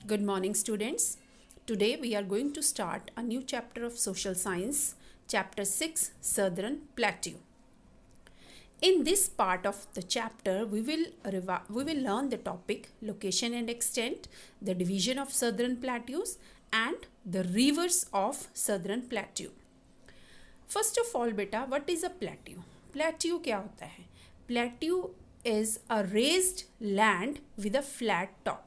Good morning, students. Today we are going to start a new chapter of social science, chapter 6, Southern Plateau. In this part of the chapter, we will learn the topic location and extent, the division of Southern Plateaus, and the rivers of Southern Plateau. First of all, beta, what is a plateau? Plateau क्या होता है? Plateau is a raised land with a flat top.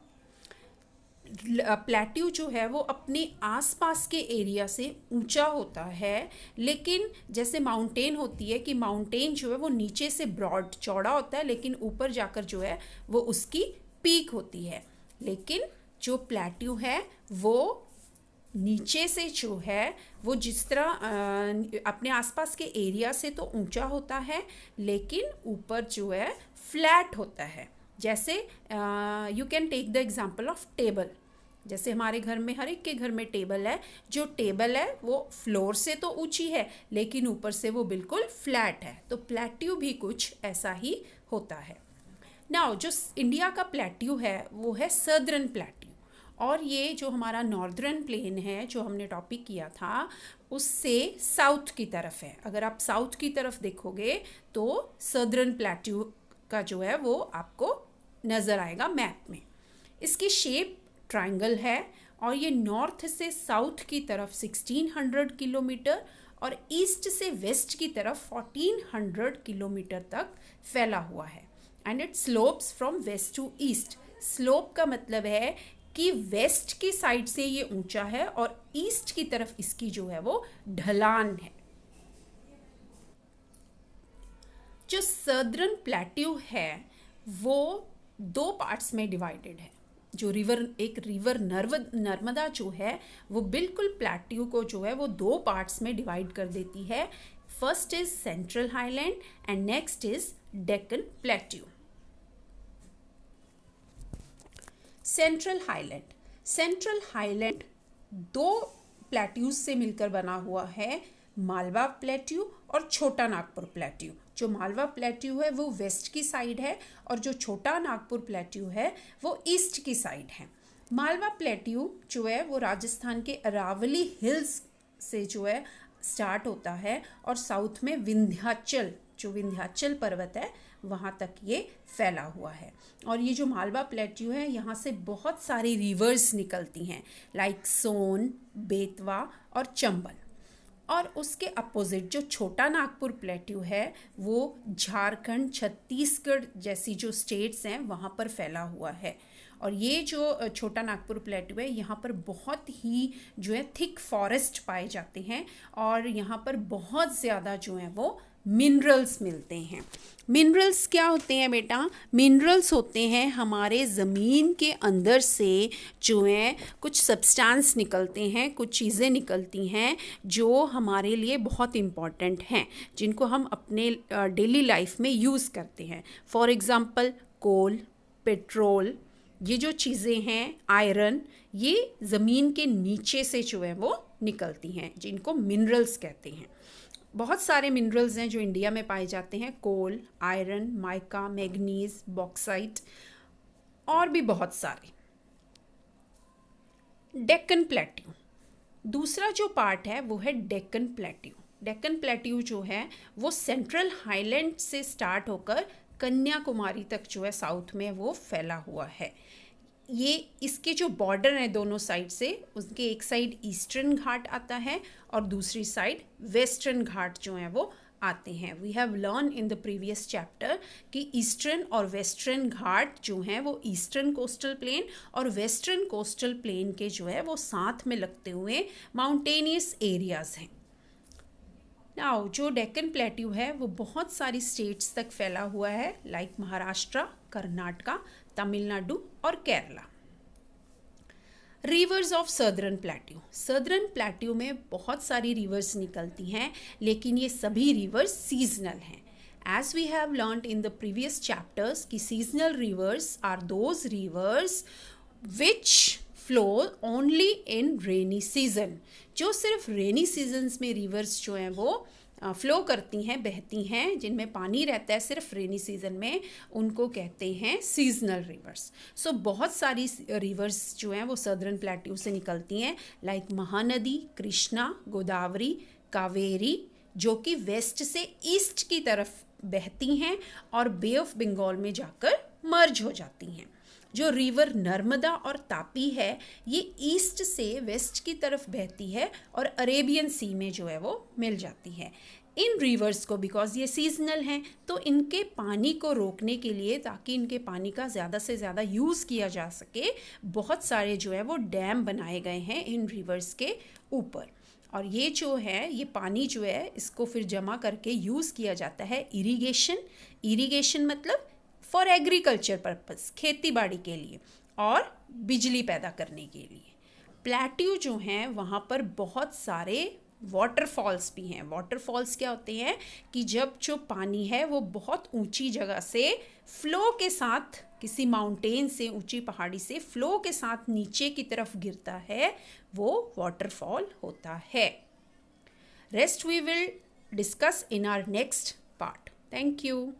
Plateau जो है वो अपने आसपास के area से ऊंचा होता है, लेकिन जैसे माउंटेन होती है कि माउंटेन जो है वो नीचे से ब्रॉड चौड़ा होता है, लेकिन ऊपर जाकर जो है वो उसकी पीक होती है। लेकिन जो प्लेट्यू है वो नीचे से जो है वो जिस तरह अपने आसपास के एरिया से तो ऊंचा होता है, लेकिन ऊपर जो है फ्लैट होता है। जैसे you can take the example of table. जैसे हमारे घर में, हर एक के घर में टेबल है। जो टेबल है वो फ्लोर से तो ऊंची है, लेकिन ऊपर से वो बिल्कुल फ्लैट है। तो प्लेट्यू भी कुछ ऐसा ही होता है। नाउ जो इंडिया का प्लेट्यू है वो है सदर्न प्लेट्यू, और ये जो हमारा नॉर्दर्न प्लेन है जो हमने टॉपिक किया था उससे साउथ की तरफ है। अगर आप साउथ की तरफ देखोगे तो सदर्न प्लेट्यू का जो है वो आपको नज़र आएगा मैप में। इसकी शेप ट्रायंगल है और ये नॉर्थ से साउथ की तरफ 1600 किलोमीटर और ईस्ट से वेस्ट की तरफ 1400 किलोमीटर तक फैला हुआ है। And it slopes from west to east. Slope का मतलब है कि वेस्ट की साइड से ये ऊंचा है और ईस्ट की तरफ इसकी जो है वो ढलान है। जो सदर्न प्लेट्यू है वो दो पार्ट्स में डिवाइडेड है। जो रिवर नर्मदा जो है वो बिल्कुल प्लेट्यू को जो है वो दो पार्ट्स में डिवाइड कर देती है। First is central highland and next is Deccan plateau. Central highland दो प्लेट्यूज से मिलकर बना हुआ है, मालवा प्लेट्यू और छोटा नागपुर प्लेट्यू। जो मालवा प्लेट्यू है वो वेस्ट की साइड है और जो छोटा नागपुर प्लेट्यू है वो ईस्ट की साइड है। मालवा प्लेट्यू जो है वो राजस्थान के अरावली हिल्स से जो है स्टार्ट होता है और साउथ में विंध्याचल पर्वत है वहाँ तक ये फैला हुआ है। और ये जो मालवा प्लेट्यू है यहाँ से बहुत सारी रिवर्स निकलती हैं, लाइक सोन, बेतवा और चंबल। और उसके अपोजिट जो छोटा नागपुर प्लेट्यू है वो झारखंड, छत्तीसगढ़ जैसी जो स्टेट्स हैं वहाँ पर फैला हुआ है। और ये जो छोटा नागपुर प्लेट्यू है यहाँ पर बहुत ही जो है थिक फॉरेस्ट पाए जाते हैं और यहाँ पर बहुत ज़्यादा जो है वो मिनरल्स मिलते हैं। मिनरल्स क्या होते हैं बेटा? मिनरल्स होते हैं हमारे ज़मीन के अंदर से जो है कुछ सब्सटेंस निकलते हैं, कुछ चीज़ें निकलती हैं जो हमारे लिए बहुत इम्पॉर्टेंट हैं, जिनको हम अपने डेली लाइफ में यूज़ करते हैं। फॉर एग्ज़ाम्पल कोल, पेट्रोल, ये जो चीज़ें हैं, आयरन, ये ज़मीन के नीचे से जो है वो निकलती हैं, जिनको मिनरल्स कहते हैं। बहुत सारे मिनरल्स हैं जो इंडिया में पाए जाते हैं, कोल, आयरन, माइका, मैग्नीज, बॉक्साइट और भी बहुत सारे। डेक्कन प्लेट्यू, दूसरा जो पार्ट है वो है डेक्कन प्लेट्यू। डेक्कन प्लेट्यू जो है वो सेंट्रल हाईलैंड से स्टार्ट होकर कन्याकुमारी तक जो है साउथ में वो फैला हुआ है। ये इसके जो बॉर्डर हैं दोनों साइड से, उसके एक साइड ईस्टर्न घाट आता है और दूसरी साइड वेस्टर्न घाट जो हैं वो आते हैं। We have learn in the previous chapter कि ईस्टर्न और वेस्टर्न घाट जो हैं वो ईस्टर्न कोस्टल प्लेन और वेस्टर्न कोस्टल प्लेन के जो है वो साथ में लगते हुए माउंटेनियस एरियाज़ हैं। नाउ जो डेक्कन प्लेट्यू है वो बहुत सारी स्टेट्स तक फैला हुआ है, लाइक महाराष्ट्र, कर्नाटका, तमिलनाडु और Kerala. Rivers of southern plateau में बहुत सारी रिवर्स निकलती हैं, लेकिन ये सभी रिवर्स सीजनल हैं। As we have learned in the previous chapters कि seasonal rivers are those rivers which flow only in rainy season. जो सिर्फ रेनी सीजन्स में रिवर्स जो हैं वो फ्लो करती हैं, बहती हैं, जिनमें पानी रहता है सिर्फ रेनी सीजन में, उनको कहते हैं सीजनल रिवर्स। सो बहुत सारी रिवर्स जो हैं वो सदर्न प्लेट्यू से निकलती हैं, लाइक महानदी, कृष्णा, गोदावरी, कावेरी, जो कि वेस्ट से ईस्ट की तरफ बहती हैं और बे ऑफ बंगाल में जाकर मर्ज हो जाती हैं। जो रिवर नर्मदा और तापी है, ये ईस्ट से वेस्ट की तरफ बहती है और अरेबियन सी में जो है वो मिल जाती है। इन रिवर्स को, बिकॉज ये सीजनल हैं, तो इनके पानी को रोकने के लिए, ताकि इनके पानी का ज़्यादा से ज़्यादा यूज़ किया जा सके, बहुत सारे जो है वो डैम बनाए गए हैं इन रिवर्स के ऊपर। और ये जो है, ये पानी जो है, इसको फिर जमा करके यूज़ किया जाता है इरिगेशन मतलब फॉर एग्रीकल्चर पर्पस, खेती बाड़ी के लिए और बिजली पैदा करने के लिए। प्लेट्यू जो हैं वहाँ पर बहुत सारे वाटरफॉल्स भी हैं। वाटरफॉल्स क्या होते हैं कि जब जो पानी है वो बहुत ऊंची जगह से फ्लो के साथ, किसी माउंटेन से, ऊंची पहाड़ी से फ्लो के साथ नीचे की तरफ गिरता है, वो वाटरफॉल होता है। Rest we will discuss in our next part. Thank you.